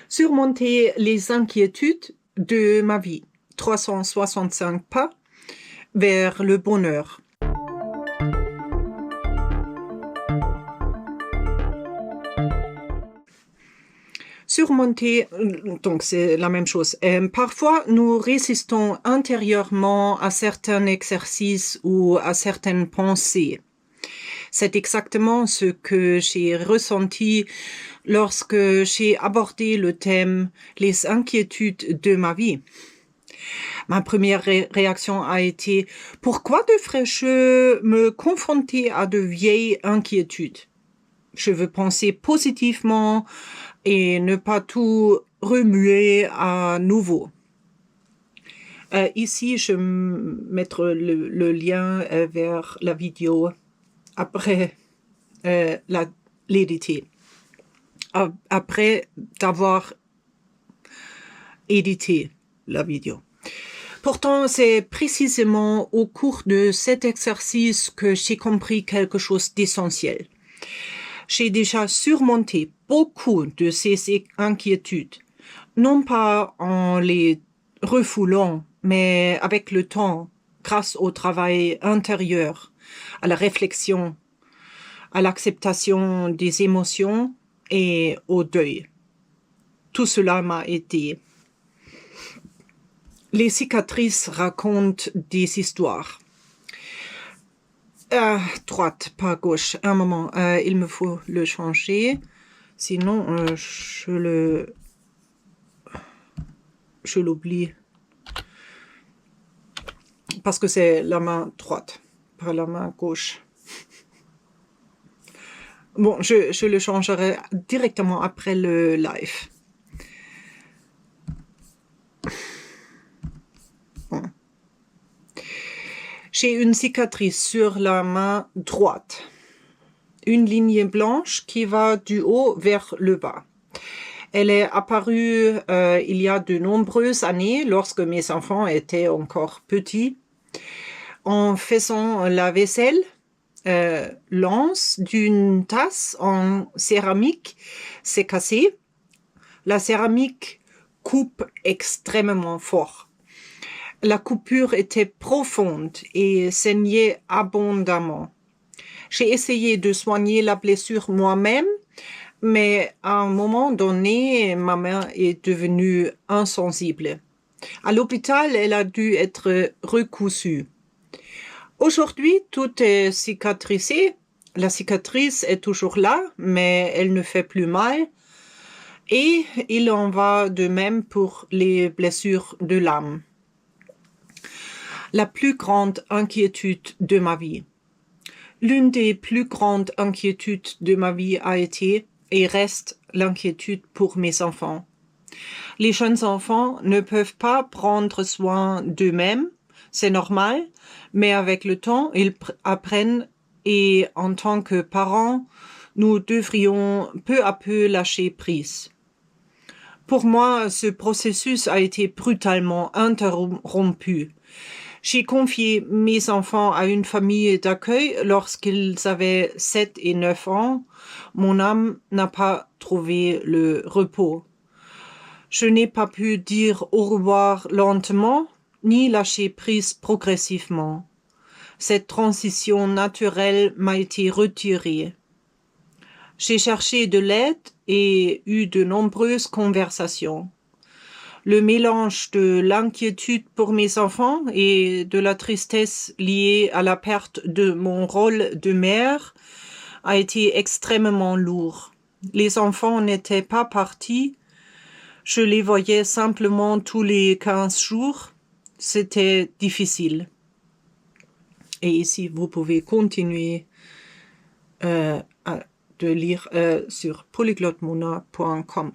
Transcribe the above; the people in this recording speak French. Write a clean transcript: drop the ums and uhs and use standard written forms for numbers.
Surmonter les inquiétudes de ma vie. 365 pas vers le bonheur. Surmonter, donc c'est la même chose. Parfois, nous résistons intérieurement à certains exercices ou à certaines pensées. C'est exactement ce que j'ai ressenti lorsque j'ai abordé le thème « Les inquiétudes de ma vie ». Ma première réaction a été « Pourquoi devrais-je me confronter à de vieilles inquiétudes ?» Je veux penser positivement et ne pas tout remuer à nouveau. Ici, je vais mettre le lien vers la vidéo après l'éditer. Après d'avoir édité la vidéo. Pourtant, c'est précisément au cours de cet exercice que j'ai compris quelque chose d'essentiel. J'ai déjà surmonté beaucoup de ces inquiétudes, non pas en les refoulant, mais avec le temps, grâce au travail intérieur, à la réflexion, à l'acceptation des émotions et au deuil. Tout cela m'a aidé. Les cicatrices racontent des histoires. Droite, pas gauche. Un moment, il me faut le changer. Sinon, je l'oublie. Parce que c'est la main droite, pas la main gauche. Bon, je le changerai directement après le live. Bon. J'ai une cicatrice sur la main droite. Une ligne blanche qui va du haut vers le bas. Elle est apparue il y a de nombreuses années lorsque mes enfants étaient encore petits. En faisant la vaisselle, l'anse d'une tasse en céramique s'est cassée. La céramique coupe extrêmement fort. La coupure était profonde et saignait abondamment. J'ai essayé de soigner la blessure moi-même, mais à un moment donné, ma main est devenue insensible. À l'hôpital, elle a dû être recousue. Aujourd'hui, tout est cicatrisé. La cicatrice est toujours là, mais elle ne fait plus mal. Et il en va de même pour les blessures de l'âme. La plus grande inquiétude de ma vie. L'une des plus grandes inquiétudes de ma vie a été et reste l'inquiétude pour mes enfants. Les jeunes enfants ne peuvent pas prendre soin d'eux-mêmes, c'est normal, mais avec le temps, ils apprennent et en tant que parents, nous devrions peu à peu lâcher prise. Pour moi, ce processus a été brutalement interrompu. J'ai confié mes enfants à une famille d'accueil lorsqu'ils avaient 7 et 9 ans. Mon âme n'a pas trouvé le repos. Je n'ai pas pu dire au revoir lentement, ni lâcher prise progressivement. Cette transition naturelle m'a été retirée. J'ai cherché de l'aide et eu de nombreuses conversations. Le mélange de l'inquiétude pour mes enfants et de la tristesse liée à la perte de mon rôle de mère a été extrêmement lourd. Les enfants n'étaient pas partis. Je les voyais simplement tous les 15 jours. C'était difficile. Et ici, vous pouvez continuer de lire sur polyglottmona.com.